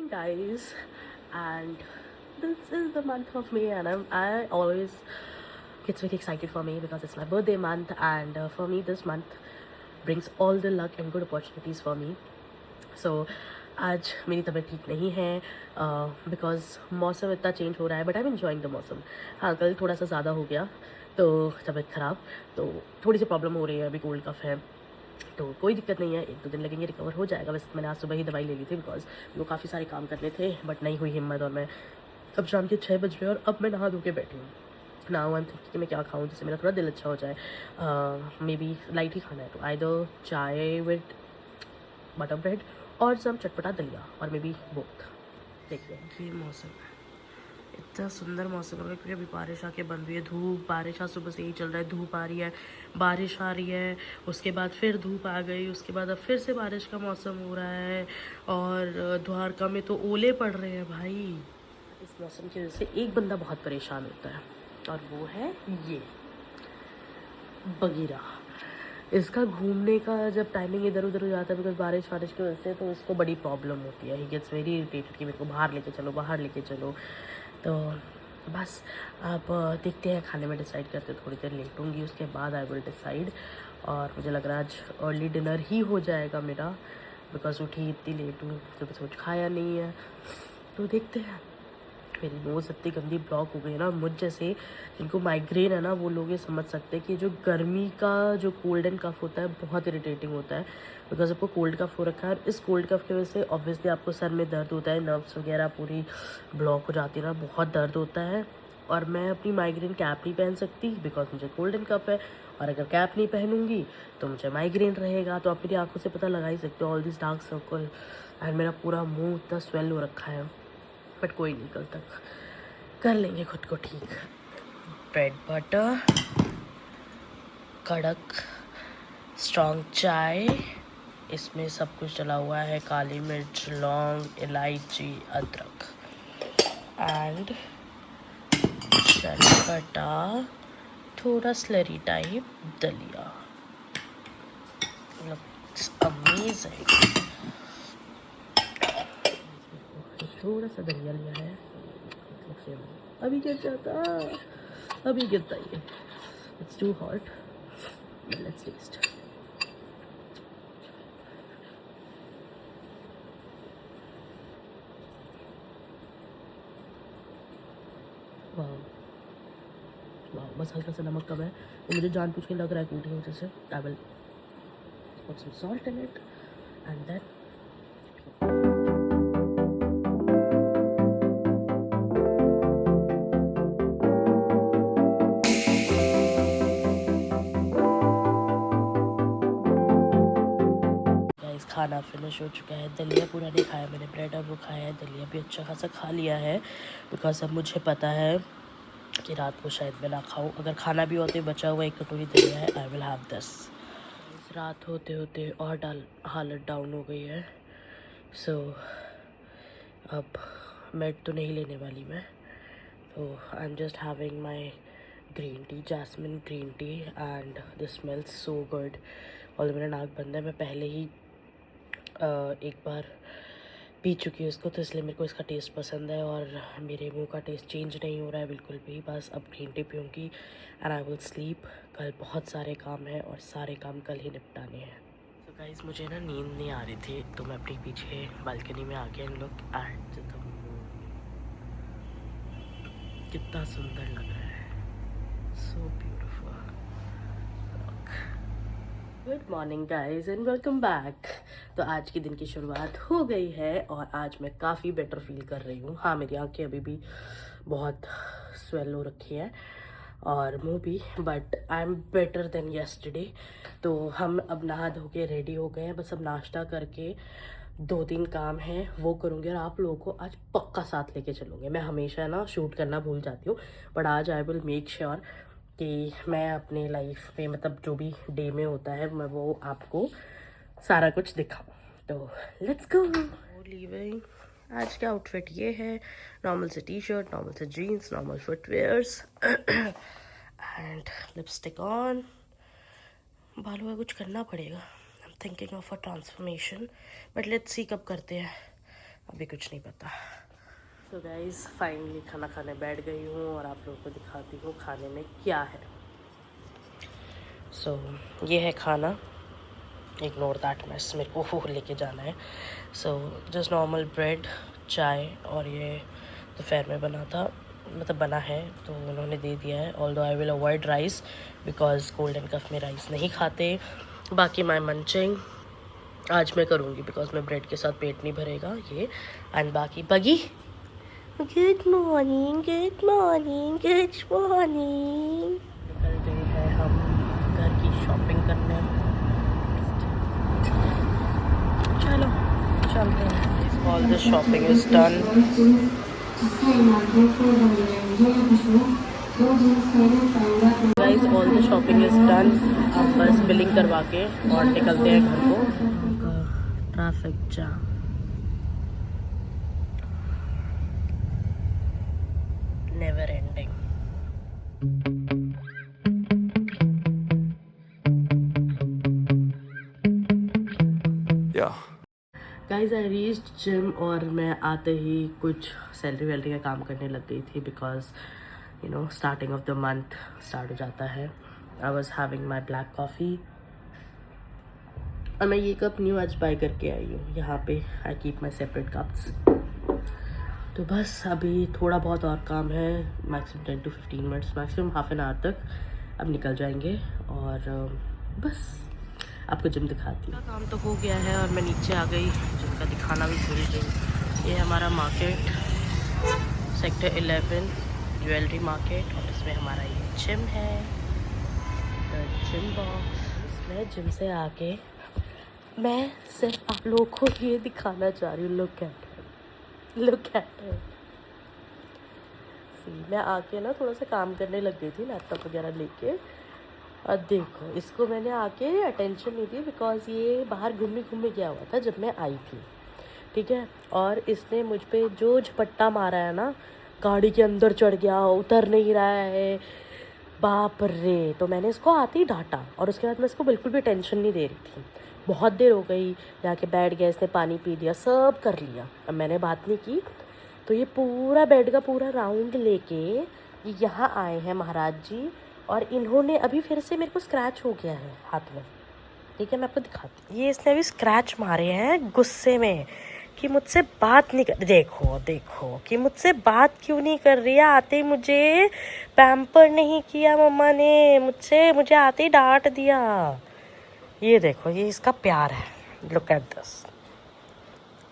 morning, guys, and this is the month of May, and I always gets very excited for me because it's my birthday month, and for me this month brings all the luck and good opportunities for me. So आज मेरी तबीयत ठीक नहीं है because मौसम इतना change हो रहा है, but I am enjoying the मौसम. हाँ, कल थोड़ा सा ज़्यादा हो गया तो तबीयत ख़राब, तो थोड़ी सी प्रॉब्लम हो रही है, अभी कोल्ड कफ है, तो कोई दिक्कत नहीं है, 1-2 दिन लगेंगे, रिकवर हो जाएगा. वैसे मैंने आज सुबह ही दवाई ले ली थी बिकॉज वो काफ़ी सारे काम करने थे, बट नहीं हुई हिम्मत, और मैं अब शाम के 6 बज रहे हैं और अब मैं नहा धो के बैठी हूँ. नाउ आई एम थिंकिंग कि मैं क्या खाऊँ जिससे मेरा थोड़ा दिल अच्छा हो जाए. मे बी लाइट ही खाना है, तो आइदर चाय विद बटर ब्रेड और सब चटपटा दलिया, और मे बी बोथ. देखते हैं. ये मौसम इतना सुंदर मौसम है क्योंकि अभी बारिश आके बंद हुई है. धूप, बारिश आज सुबह से ही चल रहा है, धूप आ रही है, बारिश आ रही है, उसके बाद फिर धूप आ गई, उसके बाद अब फिर से बारिश का मौसम हो रहा है, और द्वारका में तो ओले पड़ रहे हैं भाई. इस मौसम की वजह से एक बंदा बहुत परेशान होता है, और वो है ये बगीरा. इसका घूमने का जब टाइमिंग इधर उधर हो जाता है बिकॉज बारिश वारिश की वजह से, तो उसको बड़ी प्रॉब्लम होती है. ही गेट्स वेरी इरिटेटेड कि मेरे को बाहर लेके चलो, बाहर लेके चलो. तो बस अब देखते हैं, खाने में डिसाइड करते. थोड़ी देर लेटूंगी, उसके बाद आई विल डिसाइड. और मुझे लग रहा है आज अर्ली डिनर ही हो जाएगा मेरा, बिकॉज उठी इतनी लेट हूँ, सुबह से कुछ खाया नहीं है. तो देखते हैं. मेरी नोज़ इतनी गंदी ब्लॉक हो गई है ना, मुझ जैसे जिनको माइग्रेन है ना, वो लोग ये समझ सकते हैं कि जो गर्मी का जो कोल्ड एंड कफ होता है बहुत इरिटेटिंग होता है. बिकॉज आपको कोल्ड कफ हो रखा है, और इस कोल्ड कफ की वजह से ऑब्वियसली आपको सर में दर्द होता है, नर्व्स वगैरह पूरी ब्लॉक हो जाती है ना, बहुत दर्द होता है. और मैं अपनी माइग्रेन कैप नहीं पहन सकती बिकॉज मुझे कोल्ड एंड कफ है, और अगर कैप नहीं पहनूंगी तो मुझे माइग्रेन रहेगा. तो आप मेरी आंखों से पता लगा ही सकते हो, all this dark circle, and मेरा पूरा मुंह इतना स्वेल हो रखा है. बट कोई नहीं, कल तक कर लेंगे खुद को ठीक. ब्रेड बटर, कड़क स्ट्रॉन्ग चाय, इसमें सब कुछ डला हुआ है, काली मिर्च, लौंग, इलायची, अदरक, एंड चटपटा थोड़ा स्लरी टाइप दलिया. Looks amazing. थोड़ा सा दलिया लिया है, अभी गिर जाता, अभी गिरता ही है. It's too hot. Let's taste. वाह वाह, बस हल्का सा नमक कम है, तो मुझे जान पूछ के लग रहा है कूटी की वजह से. I will put some salt in it and then खाना फिनिश हो चुका है. दलिया पूरा नहीं खाया मैंने, ब्रेड और वो खाया है, दलिया भी अच्छा खासा खा लिया है. बिकॉज अब मुझे पता है कि रात को शायद मैं ना खाऊँ. अगर खाना भी होते बचा हुआ 1 कटोरी दलिया है, आई विल हैव दिस. रात होते होते और हालत डाउन हो गई है. सो अब मेड तो नहीं लेने वाली मैं, तो I am just having my green tea, jasmine green tea, and this smells so good. और मेरा नाक बंद है, मैं पहले ही एक बार पी चुकी हूँ इसको, तो इसलिए मेरे को इसका टेस्ट पसंद है, और मेरे मुंह का टेस्ट चेंज नहीं हो रहा है बिल्कुल भी. बस अब ग्रीन टी पीऊँगी एंड आई विल स्लीप. कल बहुत सारे काम हैं, और सारे काम कल ही निपटाने हैं. तो गाइस, मुझे ना नींद नहीं आ रही थी, तो मैं अपनी पीछे बालकनी में आ गया. लुक एट द मून, कितना सुंदर लग रहा है, so beautiful. Good morning guys and welcome back. तो आज के दिन की शुरुआत हो गई है, और आज मैं काफ़ी बेटर फील कर रही हूँ. हाँ, मेरी आंखें अभी भी बहुत स्वेल हो रखी है, और मुंह भी, but I am better than yesterday. तो हम अब नहा धो के रेडी हो गए हैं, बस अब नाश्ता करके 2-3 काम हैं वो करूँगी, और आप लोगों को आज पक्का साथ लेके चलूँगी. मैं हमेशा ना शूट करना भूल जाती हूँ, बट आज आई विल मेक श्योर कि मैं अपने लाइफ में, मतलब जो भी डे में होता है, मैं वो आपको सारा कुछ दिखाऊँ. तो लेट्स गो. लीविंग. आज का आउटफिट ये है, नॉर्मल से टी शर्ट, नॉर्मल से jeans, normal footwears, and lipstick on. बालों का कुछ करना पड़ेगा. I am thinking of a transformation, but let's see कब करते हैं. अभी कुछ नहीं पता। तो गाइस फाइनली खाना खाने बैठ गई हूँ और आप लोगों को दिखाती हूँ खाने में क्या है। सो ये है खाना, इग्नोर दैट मैस, मेरे को वो लेके जाना है। सो जस्ट नॉर्मल ब्रेड, चाय, और ये दोपहर में बना था, मतलब बना है तो उन्होंने दे दिया है। Although I will avoid rice because cold and cough में राइस नहीं खाते। बाकी माई मंचिंग आज मैं करूँगी बिकॉज मैं ब्रेड के साथ पेट नहीं भरेगा ये। एंड बाकी बगी, good morning, good morning, good morning. निकल गए हैं हम घर की शॉपिंग करने। चलो चलते हैं। All the shopping is done. Guys all the shopping is done. अब बस बिलिंग करवा के और निकलते हैं घर को। Traffic jam. Never ending. Guys I reached gym और मैं आते ही कुछ सैलरी वैलरी का काम करने लग गई थी because you know starting of the month start हो जाता है। I was having my black coffee और मैं ये कप न्यू आज बाय करके आई हूँ। यहाँ पे I keep my separate cups. तो बस अभी थोड़ा बहुत और काम है, maximum 10 to 15 minutes, maximum half an hour तक अब निकल जाएंगे और बस आपको जिम दिखाती हूँ। काम तो हो गया है और मैं नीचे आ गई, जिम का दिखाना भी भूल गई। ये हमारा मार्केट सेक्टर 11 ज्वेलरी मार्केट और इसमें हमारा ये जिम है, जिम बॉक्स। मैं जिम से आके मैं सिर्फ आप लोगों को ये दिखाना चाह रही हूँ। लुक एट मैं आके ना थोड़ा सा काम करने लग गई थी, लैपटॉप वगैरह लेके। और देखो इसको मैंने आके अटेंशन नहीं दी बिकॉज ये बाहर घूमने गया हुआ था जब मैं आई थी, ठीक है। और इसने मुझ पे जो झपट्टा मारा है ना, गाड़ी के अंदर चढ़ गया, उतर नहीं रहा है, बाप रे। तो मैंने इसको आते ही डांटा और उसके बाद मैं इसको बिल्कुल भी टेंशन नहीं दे रही थी। बहुत देर हो गई, जाके बैठ गया, इसने पानी पी लिया, सब कर लिया, अब मैंने बात नहीं की। तो ये पूरा बेड का पूरा राउंड लेके ये यहाँ आए हैं महाराज जी और इन्होंने अभी फिर से मेरे को स्क्रैच हो गया है हाथ में, ठीक है। मैं आपको दिखाती हूँ। ये इसने अभी स्क्रैच मारे हैं गुस्से में कि मुझसे बात नहीं कर, देखो कि मुझसे बात क्यों नहीं कर रही है। आते ही मुझे पैम्पर नहीं किया मम्मा ने, मुझे आते ही डांट दिया। ये देखो, ये इसका प्यार है। Look at this,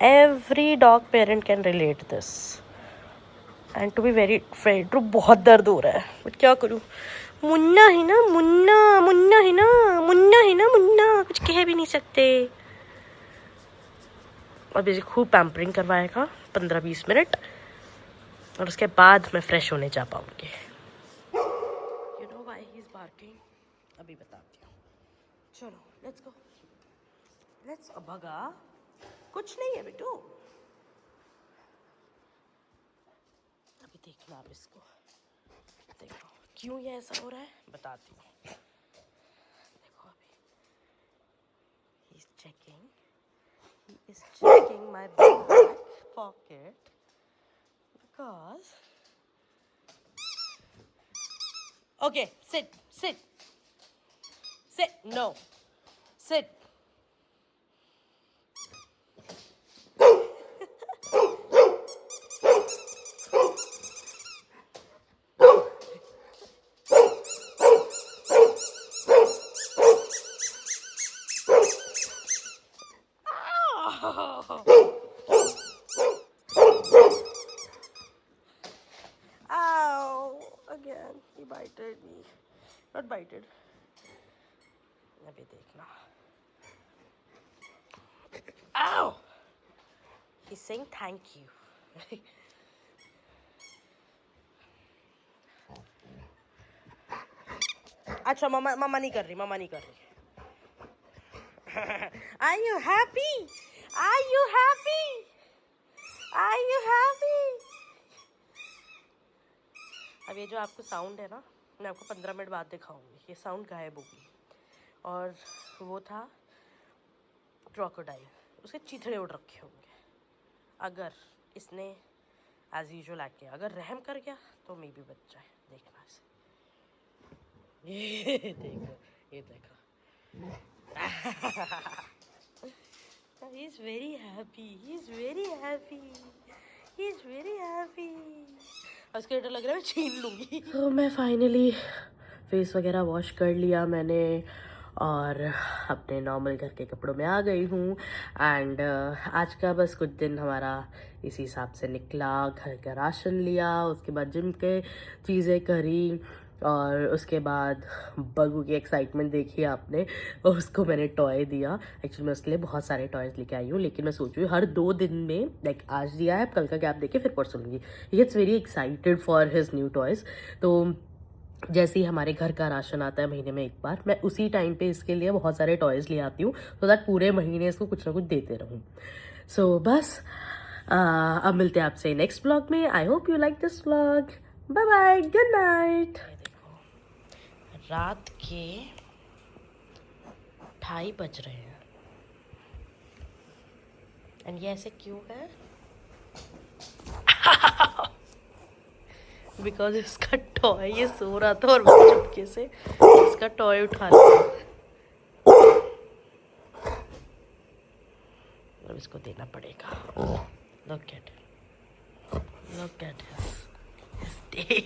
every dog parent can relate this and to be very true. बहुत दर्द हो रहा है बट क्या करूँ, मुन्ना है ना, मुन्ना है ना, मुन्ना कुछ कह भी नहीं सकते। और मुझे खूब पैम्परिंग करवाएगा 15-20 मिनट और उसके बाद मैं फ्रेश होने जा पाऊँगी। You know why he is barking, अभी बताती हूँ। चलो लेट्स भगा, कुछ नहीं है बेटू। अभी देखना आप इसको, देखो क्यों ये ऐसा हो रहा है, बताती हूँ। देखो अभी he is checking my back pocket because okay, sit, no, sit. Ow! Again, he bited me. Not bited. अभी देखना. Ow! He's saying thank you. अच्छा मम्मा नहीं कर रही. Are you happy? Are you happy? अब ये जो आपको साउंड है ना, मैं आपको 15 मिनट बाद दिखाऊंगी, ये साउंड गायब होगी। और वो था क्रोकोडाइल, उसके चीथड़े उड़ रखे होंगे। अगर इसने एज यूजुअल एक्ट किया, अगर रहम कर गया तो मे भी बच जाए। देखना इसे, ये देखो, ये देखो। He is very happy. He is very happy. He is very happy. उसके डर लग रहा है मैं छीन लूँगी। तो मैं फाइनली फेस वगैरह वॉश कर लिया मैंने और अपने नॉर्मल घर के कपड़ों में आ गई हूँ। एंड आज का बस कुछ दिन हमारा इसी हिसाब से निकला। घर का राशन लिया, उसके बाद जिम के चीज़ें करी और उसके बाद बगू की एक्साइटमेंट देखी आपने, और उसको मैंने टॉय दिया। एक्चुअली मैं उसके लिए बहुत सारे टॉयज़ लेके आई हूँ, लेकिन मैं सोच रही हूँ हर 2 दिन में, लाइक आज दिया है, कल का गैप देके फिर परसों लूँगी। He gets very excited for his new toys. तो जैसे ही हमारे घर का राशन आता है महीने में एक बार, मैं उसी टाइम पे इसके लिए बहुत सारे टॉयज़ ले आती हूँ, सो दैट पूरे महीने इसको कुछ ना कुछ देते रहूँ। सो बस अब मिलते हैं आपसे नेक्स्ट व्लॉग में। I hope you like this vlog. Bye bye, good night. रात के 2:30 बज रहे हैं एंड ये ऐसे क्यों है? बिकॉज इसका टॉय, ये सो रहा था और मैं चुपके से इसका टॉय उठा लिया। अब इसको देना पड़ेगा। Look at it. Look at his day.